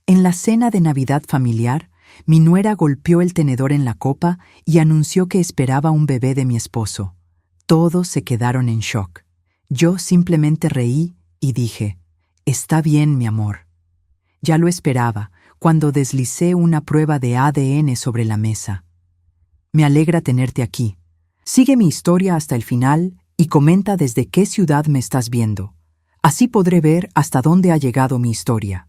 En la cena de Navidad familiar, mi nuera golpeó el tenedor en la copa y anunció que esperaba un bebé de mi esposo. Todos se quedaron en shock. Yo simplemente reí y dije, «Está bien, mi amor». Ya lo esperaba, cuando deslicé una prueba de ADN sobre la mesa. Me alegra tenerte aquí. Sigue mi historia hasta el final y comenta desde qué ciudad me estás viendo. Así podré ver hasta dónde ha llegado mi historia.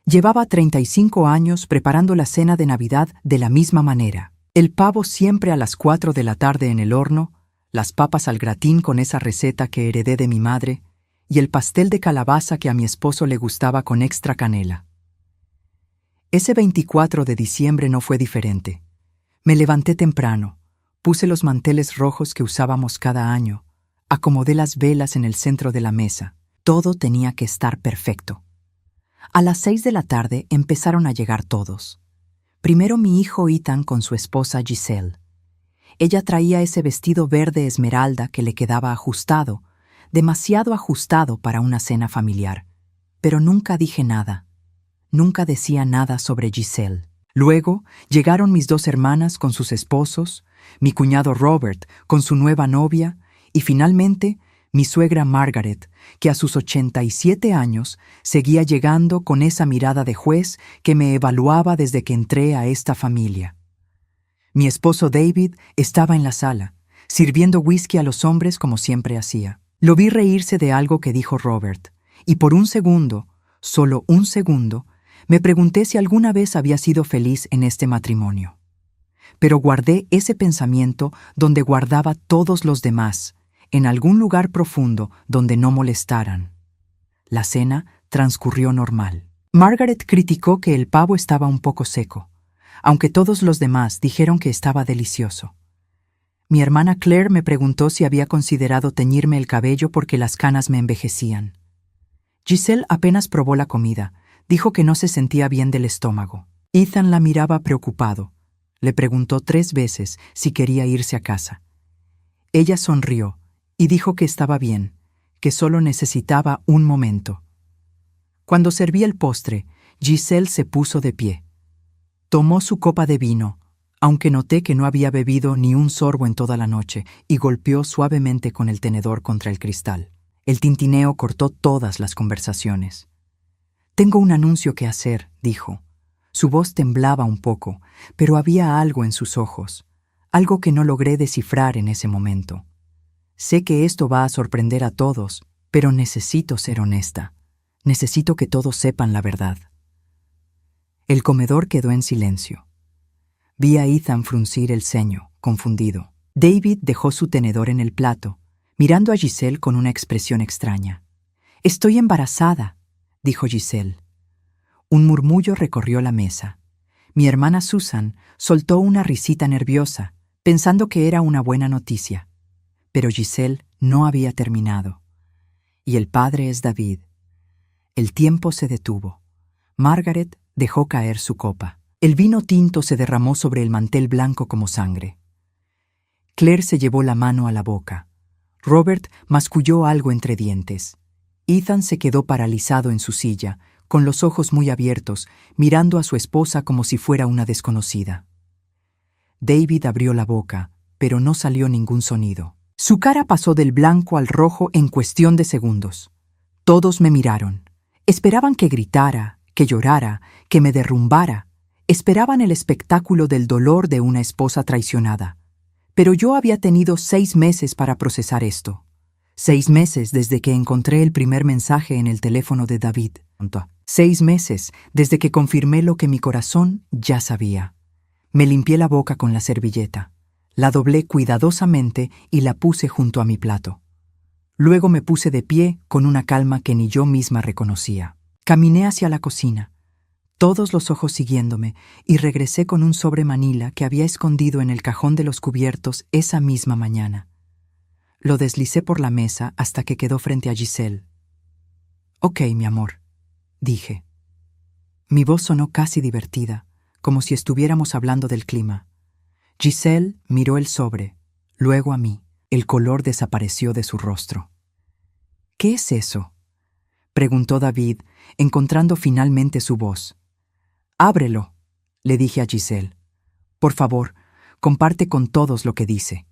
Llevaba 35 años preparando la cena de Navidad de la misma manera. El pavo siempre a las 4 de la tarde en el horno, las papas al gratín con esa receta que heredé de mi madre, y el pastel de calabaza que a mi esposo le gustaba con extra canela. Ese 24 de diciembre no fue diferente. Me levanté temprano, puse los manteles rojos que usábamos cada año, acomodé las velas en el centro de la mesa. Todo tenía que estar perfecto. A las 6 de la tarde empezaron a llegar todos. Primero mi hijo Ethan con su esposa Giselle. Ella traía ese vestido verde esmeralda que le quedaba ajustado, demasiado ajustado para una cena familiar. Pero nunca dije nada. Nunca decía nada sobre Giselle. Luego llegaron mis dos hermanas con sus esposos, mi cuñado Robert con su nueva novia y finalmente mi suegra Margaret, que a sus 87 años seguía llegando con esa mirada de juez que me evaluaba desde que entré a esta familia. Mi esposo David estaba en la sala, sirviendo whisky a los hombres como siempre hacía. Lo vi reírse de algo que dijo Robert, y por un segundo, solo un segundo, me pregunté si alguna vez había sido feliz en este matrimonio. Pero guardé ese pensamiento donde guardaba todos los demás, en algún lugar profundo donde no molestaran. La cena transcurrió normal. Margaret criticó que el pavo estaba un poco seco, aunque todos los demás dijeron que estaba delicioso. Mi hermana Claire me preguntó si había considerado teñirme el cabello porque las canas me envejecían. Giselle apenas probó la comida, dijo que no se sentía bien del estómago. Ethan la miraba preocupado. Le preguntó 3 veces si quería irse a casa. Ella sonrió y dijo que estaba bien, que solo necesitaba un momento. Cuando serví el postre, Giselle se puso de pie. Tomó su copa de vino, aunque noté que no había bebido ni un sorbo en toda la noche, y golpeó suavemente con el tenedor contra el cristal. El tintineo cortó todas las conversaciones. «Tengo un anuncio que hacer», dijo. Su voz temblaba un poco, pero había algo en sus ojos, algo que no logré descifrar en ese momento. Sé que esto va a sorprender a todos, pero necesito ser honesta. Necesito que todos sepan la verdad. El comedor quedó en silencio. Vi a Ethan fruncir el ceño, confundido. David dejó su tenedor en el plato, mirando a Giselle con una expresión extraña. «Estoy embarazada», dijo Giselle. Un murmullo recorrió la mesa. Mi hermana Susan soltó una risita nerviosa, pensando que era una buena noticia. Pero Giselle no había terminado. «Y el padre es David». El tiempo se detuvo. Margaret dejó caer su copa. El vino tinto se derramó sobre el mantel blanco como sangre. Claire se llevó la mano a la boca. Robert masculló algo entre dientes. Ethan se quedó paralizado en su silla, con los ojos muy abiertos, mirando a su esposa como si fuera una desconocida. David abrió la boca, pero no salió ningún sonido. Su cara pasó del blanco al rojo en cuestión de segundos. Todos me miraron. Esperaban que gritara, que llorara, que me derrumbara. Esperaban el espectáculo del dolor de una esposa traicionada. Pero yo había tenido 6 meses para procesar esto. 6 meses desde que encontré el primer mensaje en el teléfono de David. 6 meses desde que confirmé lo que mi corazón ya sabía. Me limpié la boca con la servilleta. La doblé cuidadosamente y la puse junto a mi plato. Luego me puse de pie con una calma que ni yo misma reconocía. Caminé hacia la cocina, todos los ojos siguiéndome, y regresé con un sobre manila que había escondido en el cajón de los cubiertos esa misma mañana. Lo deslicé por la mesa hasta que quedó frente a Giselle. «Ok, mi amor», dije. Mi voz sonó casi divertida, como si estuviéramos hablando del clima. Giselle miró el sobre, luego a mí. El color desapareció de su rostro. «¿Qué es eso?», preguntó David, encontrando finalmente su voz. Ábrelo, le dije a Giselle. Por favor, comparte con todos lo que dice.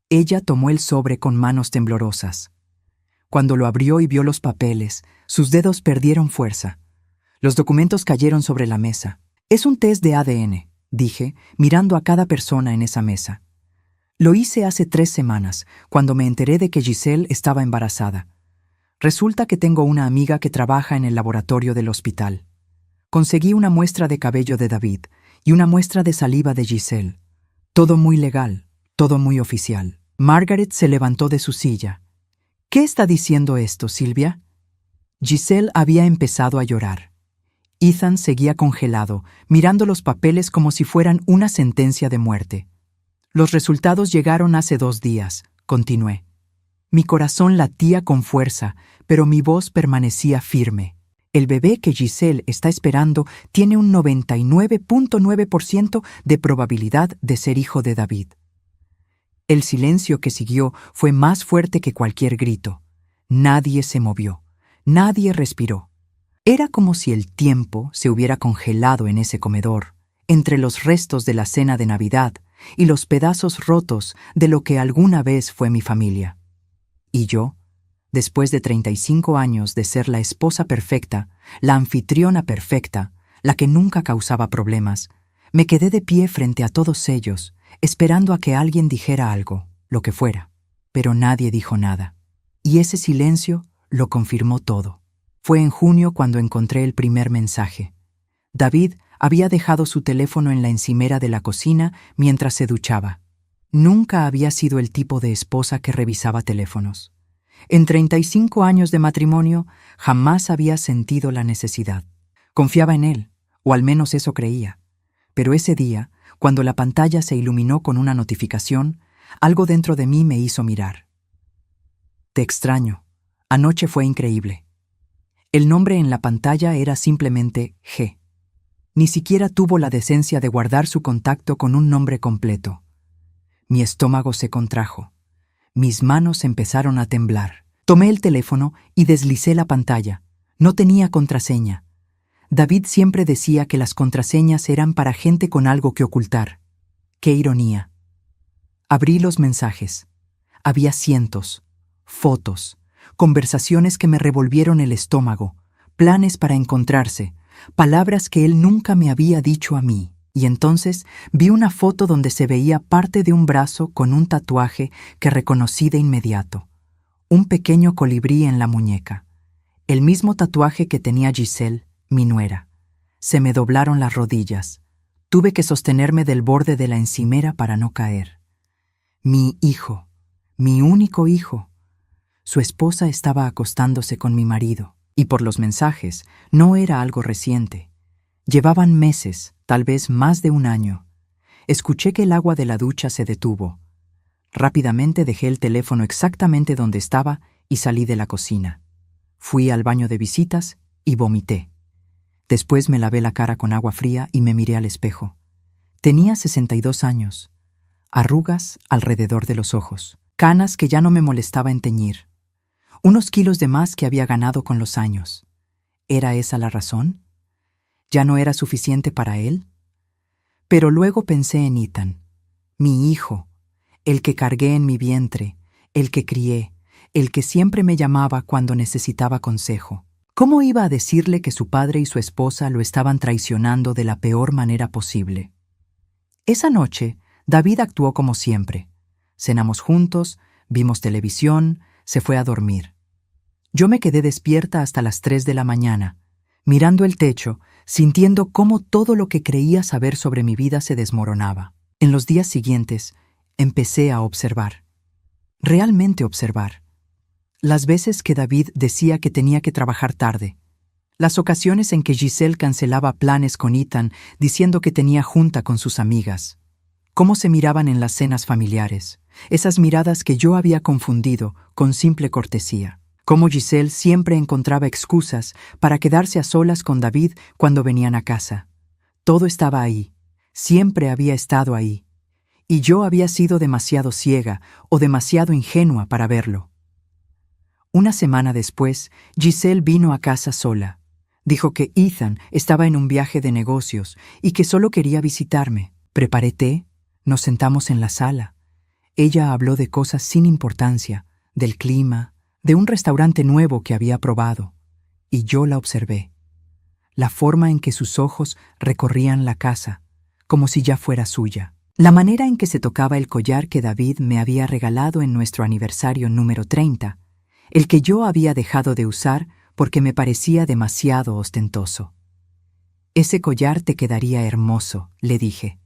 Ella tomó el sobre con manos temblorosas. Cuando lo abrió y vio los papeles, sus dedos perdieron fuerza. Los documentos cayeron sobre la mesa. Es un test de ADN, dije, mirando a cada persona en esa mesa. Lo hice hace 3 semanas, cuando me enteré de que Giselle estaba embarazada. Resulta que tengo una amiga que trabaja en el laboratorio del hospital. Conseguí una muestra de cabello de David y una muestra de saliva de Giselle. Todo muy legal, todo muy oficial. Margaret se levantó de su silla. ¿Qué está diciendo esto, Silvia? Giselle había empezado a llorar. Ethan seguía congelado, mirando los papeles como si fueran una sentencia de muerte. Los resultados llegaron hace 2 días, continué. Mi corazón latía con fuerza, pero mi voz permanecía firme. El bebé que Giselle está esperando tiene un 99.9% de probabilidad de ser hijo de David. El silencio que siguió fue más fuerte que cualquier grito. Nadie se movió, nadie respiró. Era como si el tiempo se hubiera congelado en ese comedor, entre los restos de la cena de Navidad y los pedazos rotos de lo que alguna vez fue mi familia. Y yo, después de 35 años de ser la esposa perfecta, la anfitriona perfecta, la que nunca causaba problemas, me quedé de pie frente a todos ellos, esperando a que alguien dijera algo, lo que fuera. Pero nadie dijo nada. Y ese silencio lo confirmó todo. Fue en junio cuando encontré el primer mensaje. David había dejado su teléfono en la encimera de la cocina mientras se duchaba. Nunca había sido el tipo de esposa que revisaba teléfonos. En 35 años de matrimonio, jamás había sentido la necesidad. Confiaba en él, o al menos eso creía. Pero ese día, cuando la pantalla se iluminó con una notificación, algo dentro de mí me hizo mirar. Te extraño. Anoche fue increíble. El nombre en la pantalla era simplemente G. Ni siquiera tuvo la decencia de guardar su contacto con un nombre completo. Mi estómago se contrajo. Mis manos empezaron a temblar. Tomé el teléfono y deslicé la pantalla. No tenía contraseña. David siempre decía que las contraseñas eran para gente con algo que ocultar. ¡Qué ironía! Abrí los mensajes. Había cientos, fotos, conversaciones que me revolvieron el estómago, planes para encontrarse, palabras que él nunca me había dicho a mí. Y entonces vi una foto donde se veía parte de un brazo con un tatuaje que reconocí de inmediato. Un pequeño colibrí en la muñeca. El mismo tatuaje que tenía Giselle, mi nuera. Se me doblaron las rodillas. Tuve que sostenerme del borde de la encimera para no caer. Mi hijo, mi único hijo. Su esposa estaba acostándose con mi marido. Y por los mensajes, no era algo reciente. Llevaban meses, tal vez más de 1 año. Escuché que el agua de la ducha se detuvo. Rápidamente dejé el teléfono exactamente donde estaba y salí de la cocina. Fui al baño de visitas y vomité. Después me lavé la cara con agua fría y me miré al espejo. Tenía 62 años. Arrugas alrededor de los ojos. Canas que ya no me molestaba en teñir. Unos kilos de más que había ganado con los años. ¿Era esa la razón? ¿Ya no era suficiente para él? Pero luego pensé en Ethan, mi hijo, el que cargué en mi vientre, el que crié, el que siempre me llamaba cuando necesitaba consejo. ¿Cómo iba a decirle que su padre y su esposa lo estaban traicionando de la peor manera posible? Esa noche, David actuó como siempre. Cenamos juntos, vimos televisión, se fue a dormir. Yo me quedé despierta hasta las 3 de la mañana, mirando el techo, sintiendo cómo todo lo que creía saber sobre mi vida se desmoronaba. En los días siguientes, empecé a observar. Realmente observar. Las veces que David decía que tenía que trabajar tarde. Las ocasiones en que Giselle cancelaba planes con Ethan diciendo que tenía junta con sus amigas. Cómo se miraban en las cenas familiares. Esas miradas que yo había confundido con simple cortesía. Cómo Giselle siempre encontraba excusas para quedarse a solas con David cuando venían a casa. Todo estaba ahí, siempre había estado ahí, y yo había sido demasiado ciega o demasiado ingenua para verlo. Una semana después, Giselle vino a casa sola. Dijo que Ethan estaba en un viaje de negocios y que solo quería visitarme. Preparé té, nos sentamos en la sala. Ella habló de cosas sin importancia, del clima, de un restaurante nuevo que había probado. Y yo la observé. La forma en que sus ojos recorrían la casa, como si ya fuera suya. La manera en que se tocaba el collar que David me había regalado en nuestro aniversario número 30, el que yo había dejado de usar porque me parecía demasiado ostentoso. «Ese collar te quedaría hermoso», le dije.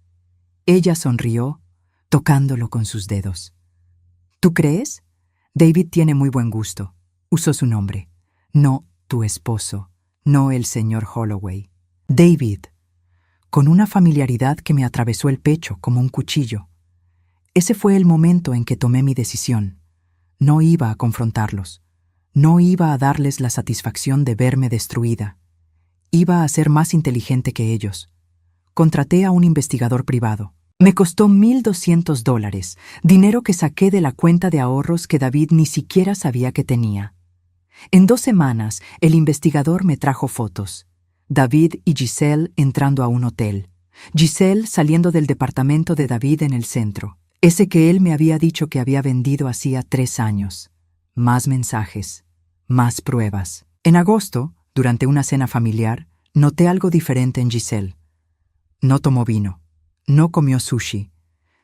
Ella sonrió, tocándolo con sus dedos. «¿Tú crees? David tiene muy buen gusto». Usó su nombre. «No tu esposo, no el señor Holloway. David», con una familiaridad que me atravesó el pecho como un cuchillo. Ese fue el momento en que tomé mi decisión. No iba a confrontarlos. No iba a darles la satisfacción de verme destruida. Iba a ser más inteligente que ellos. Contraté a un investigador privado. Me costó $1,200, dinero que saqué de la cuenta de ahorros que David ni siquiera sabía que tenía. En 2 semanas, el investigador me trajo fotos. David y Giselle entrando a un hotel. Giselle saliendo del departamento de David en el centro. Ese que él me había dicho que había vendido hacía 3 años. Más mensajes. Más pruebas. En agosto, durante una cena familiar, noté algo diferente en Giselle. No tomó vino. No comió sushi.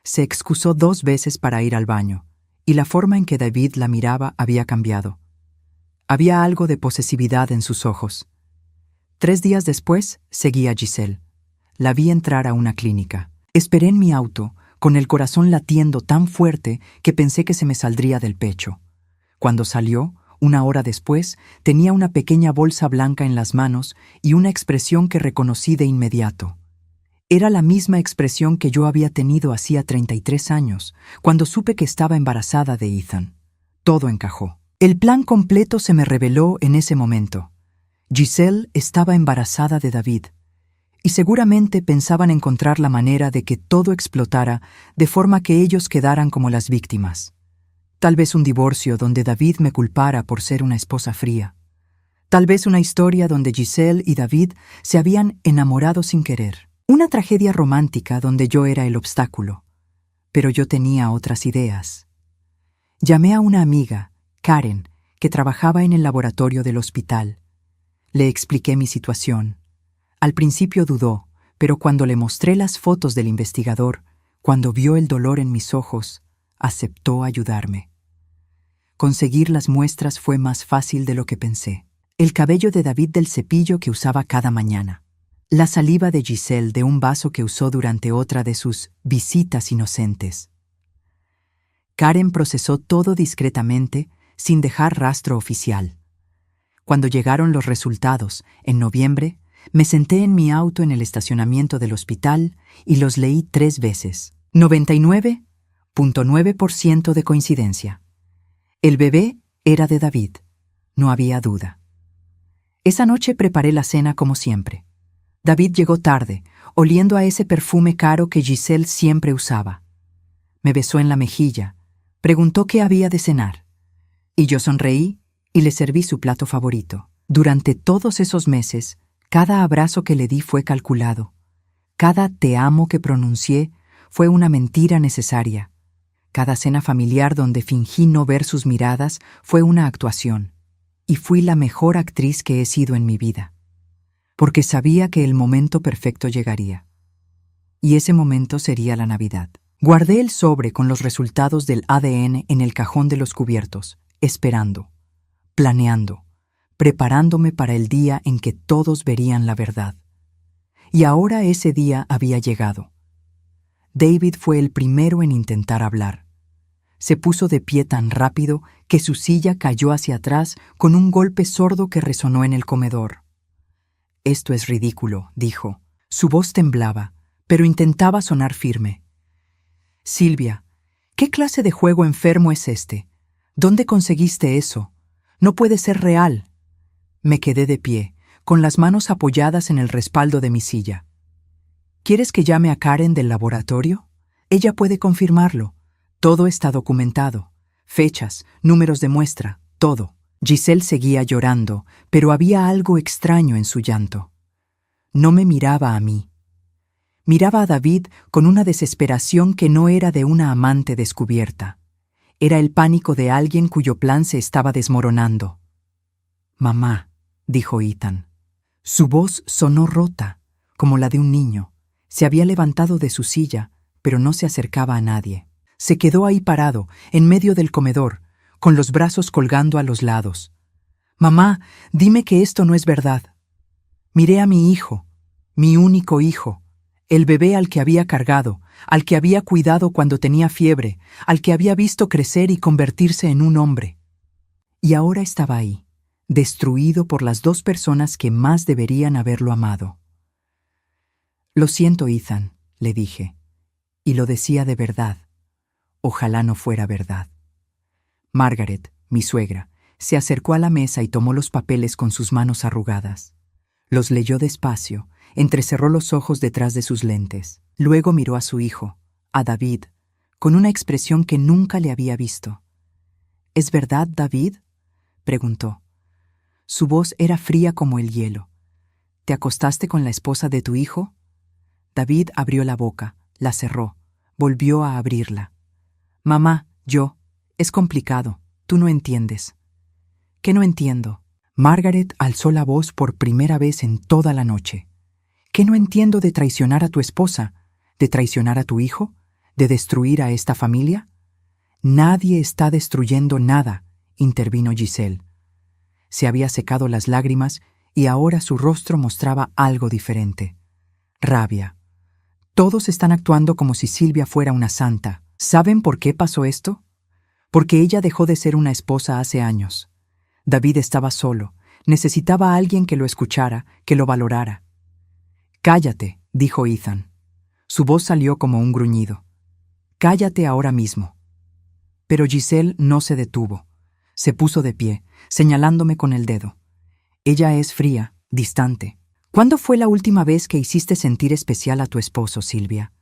Se excusó 2 veces para ir al baño, y la forma en que David la miraba había cambiado. Había algo de posesividad en sus ojos. 3 días después, seguí a Giselle. La vi entrar a una clínica. Esperé en mi auto, con el corazón latiendo tan fuerte que pensé que se me saldría del pecho. Cuando salió, 1 hora después, tenía una pequeña bolsa blanca en las manos y una expresión que reconocí de inmediato. Era la misma expresión que yo había tenido hacía 33 años, cuando supe que estaba embarazada de Ethan. Todo encajó. El plan completo se me reveló en ese momento. Giselle estaba embarazada de David, y seguramente pensaban encontrar la manera de que todo explotara de forma que ellos quedaran como las víctimas. Tal vez un divorcio donde David me culpara por ser una esposa fría. Tal vez una historia donde Giselle y David se habían enamorado sin querer. Una tragedia romántica donde yo era el obstáculo. Pero yo tenía otras ideas. Llamé a una amiga, Karen, que trabajaba en el laboratorio del hospital. Le expliqué mi situación. Al principio dudó, pero cuando le mostré las fotos del investigador, cuando vio el dolor en mis ojos, aceptó ayudarme. Conseguir las muestras fue más fácil de lo que pensé. El cabello de David del cepillo que usaba cada mañana. La saliva de Giselle de un vaso que usó durante otra de sus visitas inocentes. Karen procesó todo discretamente, sin dejar rastro oficial. Cuando llegaron los resultados, en noviembre, me senté en mi auto en el estacionamiento del hospital y los leí 3 veces. 99.9% de coincidencia. El bebé era de David. No había duda. Esa noche preparé la cena como siempre. David llegó tarde, oliendo a ese perfume caro que Giselle siempre usaba. Me besó en la mejilla, preguntó qué había de cenar. Y yo sonreí y le serví su plato favorito. Durante todos esos meses, cada abrazo que le di fue calculado. Cada te amo que pronuncié fue una mentira necesaria. Cada cena familiar donde fingí no ver sus miradas fue una actuación. Y fui la mejor actriz que he sido en mi vida. Porque sabía que el momento perfecto llegaría. Y ese momento sería la Navidad. Guardé el sobre con los resultados del ADN en el cajón de los cubiertos, esperando, planeando, preparándome para el día en que todos verían la verdad. Y ahora ese día había llegado. David fue el primero en intentar hablar. Se puso de pie tan rápido que su silla cayó hacia atrás con un golpe sordo que resonó en el comedor. «Esto es ridículo», dijo. Su voz temblaba, pero intentaba sonar firme. «Silvia, ¿qué clase de juego enfermo es este? ¿Dónde conseguiste eso? No puede ser real». Me quedé de pie, con las manos apoyadas en el respaldo de mi silla. «¿Quieres que llame a Karen del laboratorio? Ella puede confirmarlo. Todo está documentado. Fechas, números de muestra, todo». Giselle seguía llorando, pero había algo extraño en su llanto. No me miraba a mí. Miraba a David con una desesperación que no era de una amante descubierta. Era el pánico de alguien cuyo plan se estaba desmoronando. «Mamá», dijo Ethan. Su voz sonó rota, como la de un niño. Se había levantado de su silla, pero no se acercaba a nadie. Se quedó ahí parado, en medio del comedor, con los brazos colgando a los lados. «Mamá, dime que esto no es verdad». Miré a mi hijo, mi único hijo, el bebé al que había cargado, al que había cuidado cuando tenía fiebre, al que había visto crecer y convertirse en un hombre. Y ahora estaba ahí, destruido por las dos personas que más deberían haberlo amado. «Lo siento, Ethan», le dije, y lo decía de verdad. Ojalá no fuera verdad. Margaret, mi suegra, se acercó a la mesa y tomó los papeles con sus manos arrugadas. Los leyó despacio, entrecerró los ojos detrás de sus lentes. Luego miró a su hijo, a David, con una expresión que nunca le había visto. «¿Es verdad, David?», preguntó. Su voz era fría como el hielo. «¿Te acostaste con la esposa de tu hijo?». David abrió la boca, la cerró, volvió a abrirla. «Mamá, es complicado, tú no entiendes». «¿Qué no entiendo?». Margaret alzó la voz por primera vez en toda la noche. «¿Qué no entiendo de traicionar a tu esposa? ¿De traicionar a tu hijo? ¿De destruir a esta familia?». «Nadie está destruyendo nada», intervino Giselle. Se había secado las lágrimas y ahora su rostro mostraba algo diferente. Rabia. «Todos están actuando como si Silvia fuera una santa. ¿Saben por qué pasó esto? Porque ella dejó de ser una esposa hace años. David estaba solo, necesitaba a alguien que lo escuchara, que lo valorara». «Cállate», dijo Ethan. Su voz salió como un gruñido. «Cállate ahora mismo». Pero Giselle no se detuvo. Se puso de pie, señalándome con el dedo. Ella es fría, distante. «¿Cuándo fue la última vez que hiciste sentir especial a tu esposo, Silvia?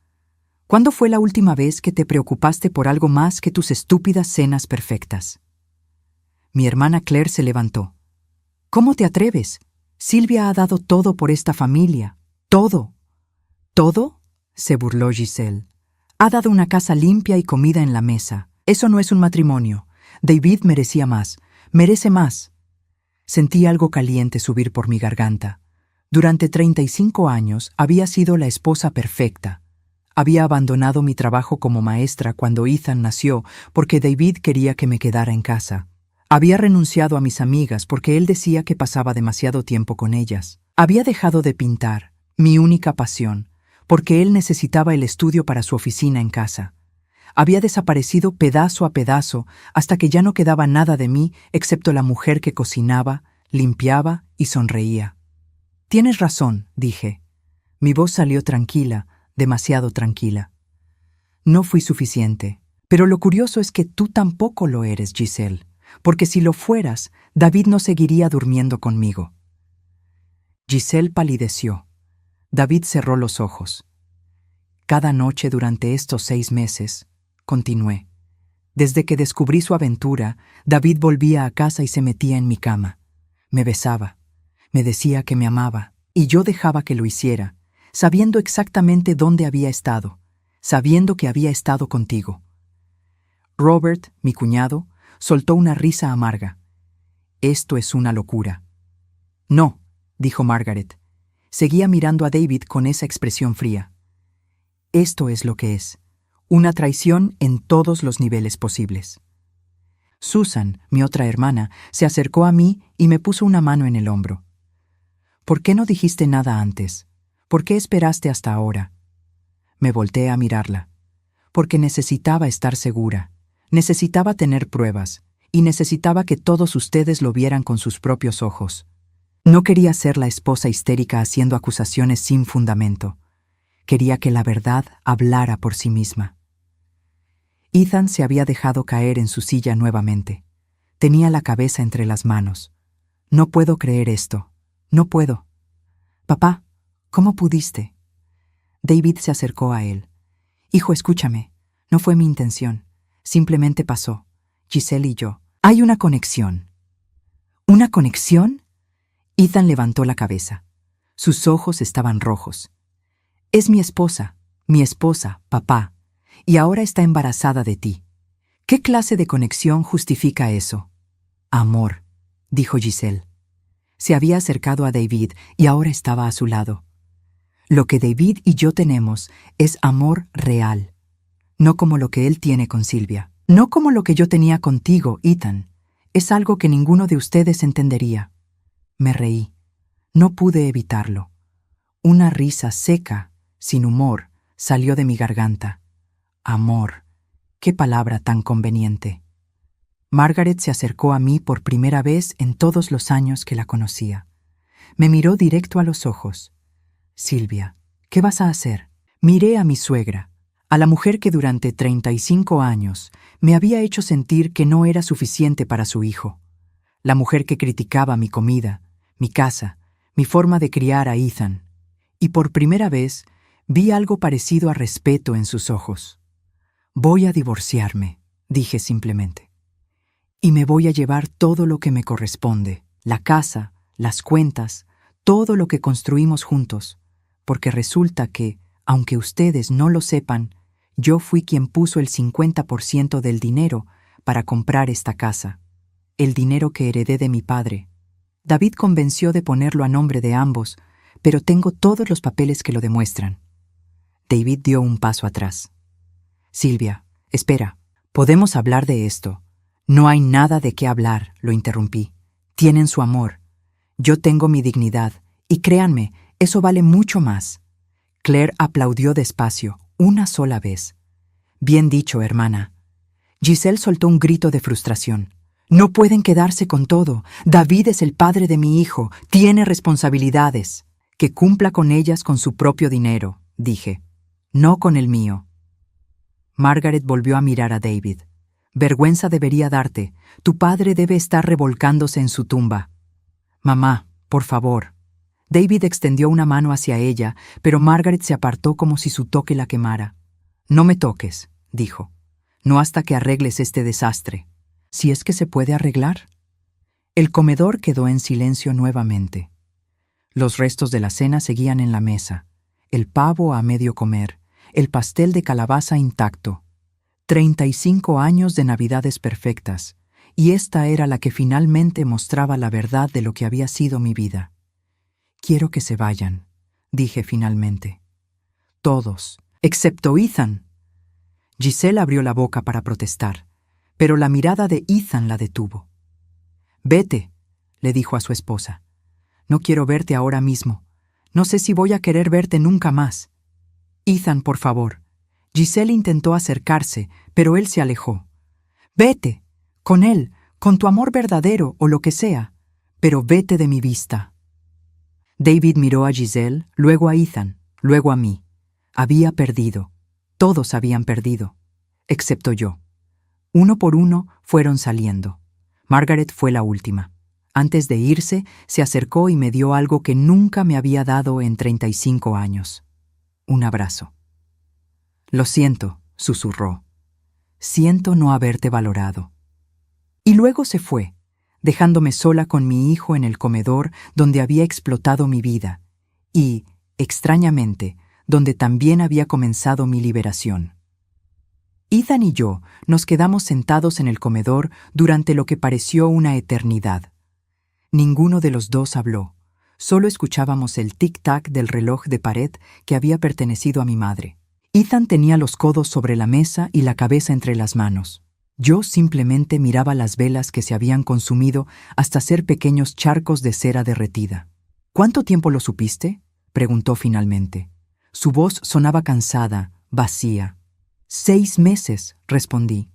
¿Cuándo fue la última vez que te preocupaste por algo más que tus estúpidas cenas perfectas?». Mi hermana Claire se levantó. «¿Cómo te atreves? Silvia ha dado todo por esta familia. Todo». «¿Todo?», se burló Giselle. «Ha dado una casa limpia y comida en la mesa. Eso no es un matrimonio. David merecía más. Merece más». Sentí algo caliente subir por mi garganta. Durante 35 años había sido la esposa perfecta. Había abandonado mi trabajo como maestra cuando Ethan nació porque David quería que me quedara en casa. Había renunciado a mis amigas porque él decía que pasaba demasiado tiempo con ellas. Había dejado de pintar, mi única pasión, porque él necesitaba el estudio para su oficina en casa. Había desaparecido pedazo a pedazo hasta que ya no quedaba nada de mí excepto la mujer que cocinaba, limpiaba y sonreía. «Tienes razón», dije. Mi voz salió tranquila, demasiado tranquila. «No fui suficiente, pero lo curioso es que tú tampoco lo eres, Giselle, porque si lo fueras, David no seguiría durmiendo conmigo». Giselle palideció. David cerró los ojos. «Cada noche durante estos 6 meses», continué, «desde que descubrí su aventura, David volvía a casa y se metía en mi cama. Me besaba, me decía que me amaba, y yo dejaba que lo hiciera, sabiendo exactamente dónde había estado, sabiendo que había estado contigo». Robert, mi cuñado, soltó una risa amarga. «Esto es una locura». «No», dijo Margaret. Seguía mirando a David con esa expresión fría. «Esto es lo que es. Una traición en todos los niveles posibles». Susan, mi otra hermana, se acercó a mí y me puso una mano en el hombro. «¿Por qué no dijiste nada antes? ¿Por qué esperaste hasta ahora?». Me volteé a mirarla. Porque necesitaba estar segura. Necesitaba tener pruebas. Y necesitaba que todos ustedes lo vieran con sus propios ojos. No quería ser la esposa histérica haciendo acusaciones sin fundamento. Quería que la verdad hablara por sí misma. Ethan se había dejado caer en su silla nuevamente. Tenía la cabeza entre las manos. «No puedo creer esto. No puedo». «Papá, ¿cómo pudiste?». David se acercó a él. «Hijo, escúchame. No fue mi intención. Simplemente pasó. Giselle y yo. Hay una conexión». ¿Una conexión? Ethan levantó la cabeza. Sus ojos estaban rojos. Es mi esposa, papá, y ahora está embarazada de ti. ¿Qué clase de conexión justifica eso? Amor, dijo Giselle. Se había acercado a David y ahora estaba a su lado. Lo que David y yo tenemos es amor real, no como lo que él tiene con Silvia, no como lo que yo tenía contigo, Ethan. Es algo que ninguno de ustedes entendería. Me reí. No pude evitarlo. Una risa seca, sin humor, salió de mi garganta. Amor. Qué palabra tan conveniente. Margaret se acercó a mí por primera vez en todos los años que la conocía. Me miró directo a los ojos. Silvia, ¿qué vas a hacer? Miré a mi suegra, a la mujer que durante 35 años me había hecho sentir que no era suficiente para su hijo. La mujer que criticaba mi comida, mi casa, mi forma de criar a Ethan. Y por primera vez vi algo parecido a respeto en sus ojos. Voy a divorciarme, dije simplemente. Y me voy a llevar todo lo que me corresponde, la casa, las cuentas, todo lo que construimos juntos, porque resulta que, aunque ustedes no lo sepan, yo fui quien puso el 50% del dinero para comprar esta casa, el dinero que heredé de mi padre. David convenció de ponerlo a nombre de ambos, pero tengo todos los papeles que lo demuestran. David dio un paso atrás. Silvia, espera, podemos hablar de esto. No hay nada de qué hablar, lo interrumpí. Tienen su amor. Yo tengo mi dignidad, y créanme, eso vale mucho más. Claire aplaudió despacio, una sola vez. Bien dicho, hermana. Giselle soltó un grito de frustración. No pueden quedarse con todo. David es el padre de mi hijo, tiene responsabilidades. Que cumpla con ellas con su propio dinero, dije. No con el mío. Margaret volvió a mirar a David. Vergüenza debería darte. Tu padre debe estar revolcándose en su tumba. Mamá, por favor. David extendió una mano hacia ella, pero Margaret se apartó como si su toque la quemara. No me toques, dijo. No hasta que arregles este desastre. Si es que se puede arreglar. El comedor quedó en silencio nuevamente. Los restos de la cena seguían en la mesa. El pavo a medio comer, el pastel de calabaza intacto. 35 años de Navidades perfectas, y esta era la que finalmente mostraba la verdad de lo que había sido mi vida. Quiero que se vayan, dije finalmente. Todos, excepto Ethan. Giselle abrió la boca para protestar, pero la mirada de Ethan la detuvo. Vete, le dijo a su esposa. No quiero verte ahora mismo. No sé si voy a querer verte nunca más. Ethan, por favor. Giselle intentó acercarse, pero él se alejó. Vete, con él, con tu amor verdadero o lo que sea, pero vete de mi vista. David miró a Giselle, luego a Ethan, luego a mí. Había perdido. Todos habían perdido, excepto yo. Uno por uno fueron saliendo. Margaret fue la última. Antes de irse, se acercó y me dio algo que nunca me había dado en 35 años. Un abrazo. Lo siento, susurró. Siento no haberte valorado. Y luego se fue, dejándome sola con mi hijo en el comedor donde había explotado mi vida y, extrañamente, donde también había comenzado mi liberación. Ethan y yo nos quedamos sentados en el comedor durante lo que pareció una eternidad. Ninguno de los dos habló, solo escuchábamos el tic-tac del reloj de pared que había pertenecido a mi madre. Ethan tenía los codos sobre la mesa y la cabeza entre las manos. Yo simplemente miraba las velas que se habían consumido hasta ser pequeños charcos de cera derretida. ¿Cuánto tiempo lo supiste?, preguntó finalmente. Su voz sonaba cansada, vacía. 6 meses, respondí.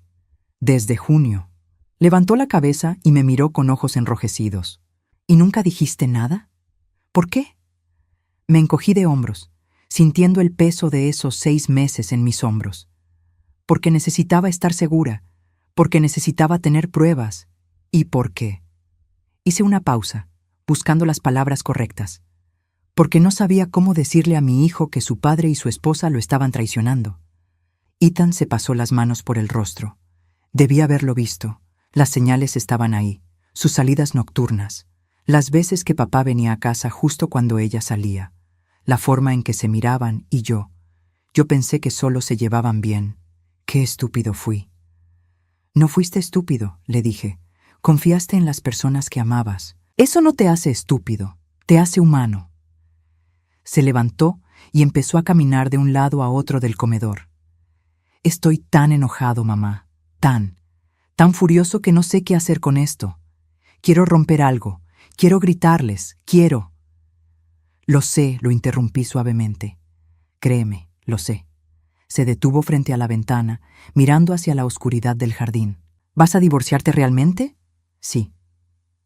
Desde junio. Levantó la cabeza y me miró con ojos enrojecidos. ¿Y nunca dijiste nada? ¿Por qué? Me encogí de hombros, sintiendo el peso de esos 6 meses en mis hombros. Porque necesitaba estar segura, porque necesitaba tener pruebas. ¿Y por qué? Hice una pausa, buscando las palabras correctas. Porque no sabía cómo decirle a mi hijo que su padre y su esposa lo estaban traicionando. Ethan se pasó las manos por el rostro. Debía haberlo visto. Las señales estaban ahí. sus salidas nocturnas, las veces que papá venía a casa justo cuando ella salía, la forma en que se miraban y yo. Yo pensé que solo se llevaban bien. Qué estúpido fui. No fuiste estúpido, le dije. Confiaste en las personas que amabas. Eso no te hace estúpido, te hace humano. Se levantó y empezó a caminar de un lado a otro del comedor. Estoy tan enojado, mamá, tan furioso que no sé qué hacer con esto. Quiero romper algo, quiero gritarles, quiero. Lo sé, lo interrumpí suavemente. Créeme, lo sé. Se detuvo frente a la ventana, mirando hacia la oscuridad del jardín. ¿Vas a divorciarte realmente? Sí.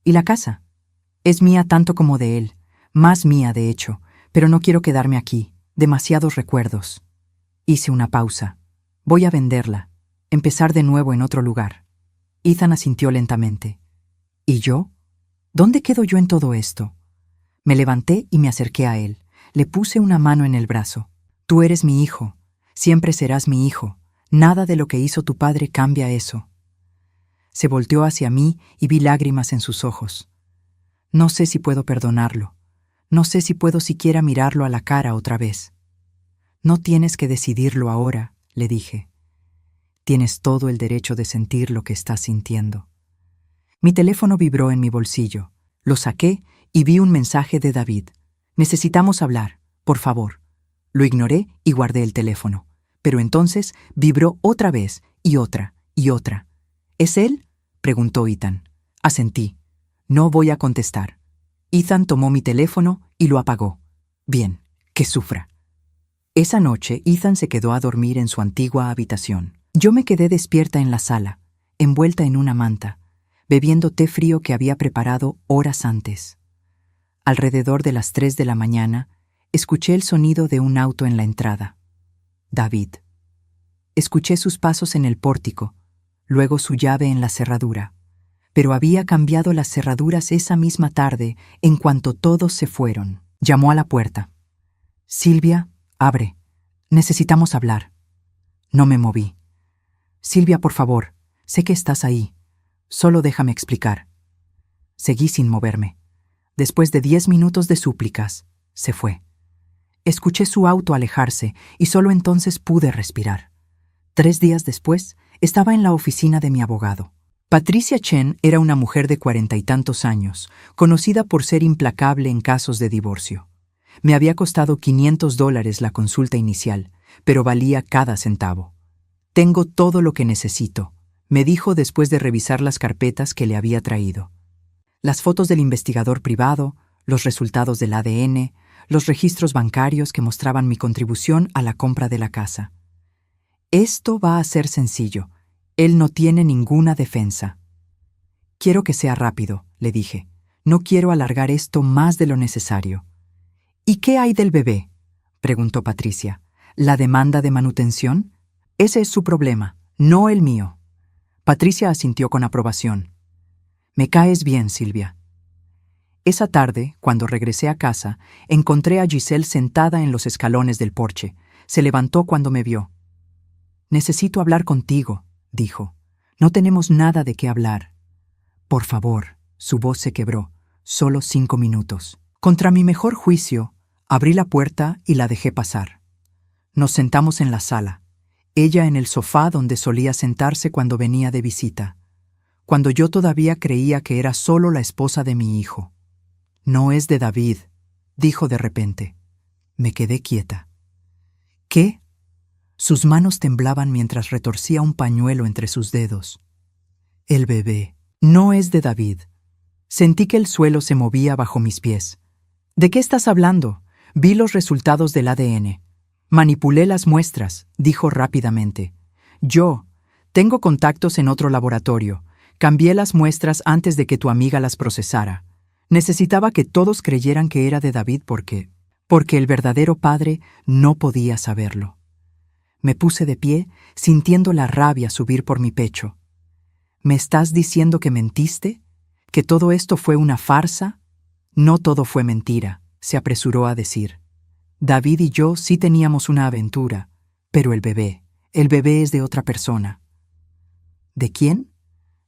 ¿Y la casa? Es mía tanto como de él, más mía de hecho, pero no quiero quedarme aquí, demasiados recuerdos. Hice una pausa. Voy a venderla, empezar de nuevo en otro lugar. Ethan asintió lentamente. ¿Y yo? ¿Dónde quedo yo en todo esto? Me levanté y me acerqué a él. Le puse una mano en el brazo. Tú eres mi hijo. Siempre serás mi hijo. Nada de lo que hizo tu padre cambia eso. Se volteó hacia mí y vi lágrimas en sus ojos. No sé si puedo perdonarlo. No sé si puedo siquiera mirarlo a la cara otra vez. No tienes que decidirlo ahora, le dije. Tienes todo el derecho de sentir lo que estás sintiendo. Mi teléfono vibró en mi bolsillo. Lo saqué y vi un mensaje de David. Necesitamos hablar, por favor. Lo ignoré y guardé el teléfono. Pero entonces vibró otra vez y otra y otra. ¿Es él?, preguntó Ethan. Asentí. No voy a contestar. Ethan tomó mi teléfono y lo apagó. Bien, que sufra. Esa noche Ethan se quedó a dormir en su antigua habitación. Yo me quedé despierta en la sala, envuelta en una manta, bebiendo té frío que había preparado horas antes. Alrededor de las 3 de la mañana, escuché el sonido de un auto en la entrada. David. Escuché sus pasos en el pórtico, luego su llave en la cerradura. Pero había cambiado las cerraduras esa misma tarde en cuanto todos se fueron. Llamó a la puerta. Silvia, abre. Necesitamos hablar. No me moví. Silvia, por favor, sé que estás ahí. Solo déjame explicar. Seguí sin moverme. Después de 10 minutos de súplicas, se fue. Escuché su auto alejarse y solo entonces pude respirar. 3 días después, estaba en la oficina de mi abogado. Patricia Chen era una mujer de 40 y tantos años, conocida por ser implacable en casos de divorcio. Me había costado $500 la consulta inicial, pero valía cada centavo. Tengo todo lo que necesito, me dijo después de revisar las carpetas que le había traído. Las fotos del investigador privado, los resultados del ADN, los registros bancarios que mostraban mi contribución a la compra de la casa. Esto va a ser sencillo. Él no tiene ninguna defensa. Quiero que sea rápido, le dije. No quiero alargar esto más de lo necesario. ¿Y qué hay del bebé?, preguntó Patricia. ¿La demanda de manutención? Ese es su problema, no el mío. Patricia asintió con aprobación. Me caes bien, Silvia. Esa tarde, cuando regresé a casa, encontré a Giselle sentada en los escalones del porche. Se levantó cuando me vio. Necesito hablar contigo, dijo. No tenemos nada de qué hablar. Por favor, su voz se quebró. Solo 5 minutos. Contra mi mejor juicio, abrí la puerta y la dejé pasar. Nos sentamos en la sala. Ella en el sofá donde solía sentarse cuando venía de visita, cuando yo todavía creía que era solo la esposa de mi hijo. No es de David, dijo de repente. Me quedé quieta. ¿Qué? Sus manos temblaban mientras retorcía un pañuelo entre sus dedos. El bebé. No es de David. Sentí que el suelo se movía bajo mis pies. ¿De qué estás hablando? Vi los resultados del ADN. Manipulé las muestras, dijo rápidamente. Yo tengo contactos en otro laboratorio. Cambié las muestras antes de que tu amiga las procesara. Necesitaba que todos creyeran que era de David porque el verdadero padre no podía saberlo. Me puse de pie, sintiendo la rabia subir por mi pecho. ¿Me estás diciendo que mentiste? ¿Que todo esto fue una farsa? No todo fue mentira, se apresuró a decir. David y yo sí teníamos una aventura, pero el bebé es de otra persona. ¿De quién?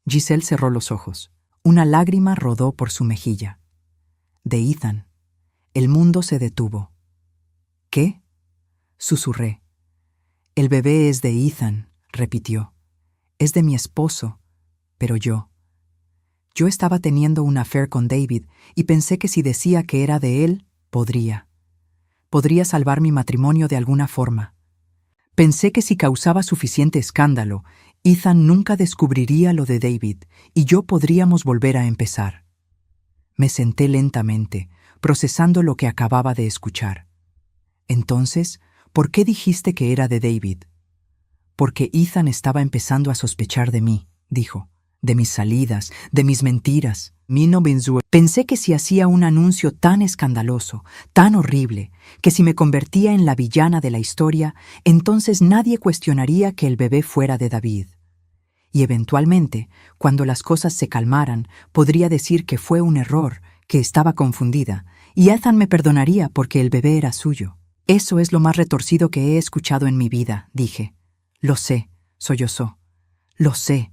Giselle cerró los ojos. Una lágrima rodó por su mejilla. De Ethan. El mundo se detuvo. ¿Qué? Susurré. El bebé es de Ethan, repitió. Es de mi esposo, pero yo. Yo estaba teniendo un affair con David y pensé que si decía que era de él, podría salvar mi matrimonio de alguna forma. Pensé que si causaba suficiente escándalo, Ethan nunca descubriría lo de David y yo podríamos volver a empezar. Me senté lentamente, procesando lo que acababa de escuchar. Entonces, ¿por qué dijiste que era de David? Porque Ethan estaba empezando a sospechar de mí, dijo, de mis salidas, de mis mentiras. Pensé que si hacía un anuncio tan escandaloso, tan horrible, que si me convertía en la villana de la historia, entonces nadie cuestionaría que el bebé fuera de David. Y eventualmente, cuando las cosas se calmaran, podría decir que fue un error, que estaba confundida, y Ethan me perdonaría porque el bebé era suyo. Eso es lo más retorcido que he escuchado en mi vida, dije. Lo sé, sollozó. Lo sé,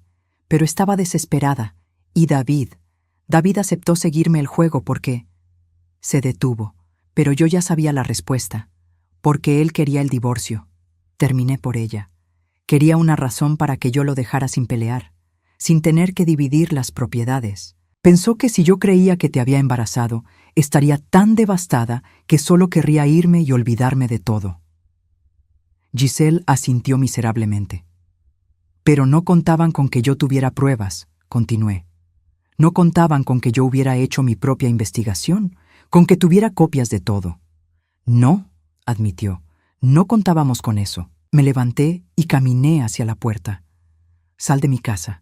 pero estaba desesperada. Y David aceptó seguirme el juego porque... Se detuvo, pero yo ya sabía la respuesta. Porque él quería el divorcio. Terminé por ella. Quería una razón para que yo lo dejara sin pelear, sin tener que dividir las propiedades. Pensó que si yo creía que te había embarazado, estaría tan devastada que solo querría irme y olvidarme de todo. Giselle asintió miserablemente. Pero no contaban con que yo tuviera pruebas, continué. No contaban con que yo hubiera hecho mi propia investigación, con que tuviera copias de todo. No, admitió, no contábamos con eso. Me levanté y caminé hacia la puerta. Sal de mi casa.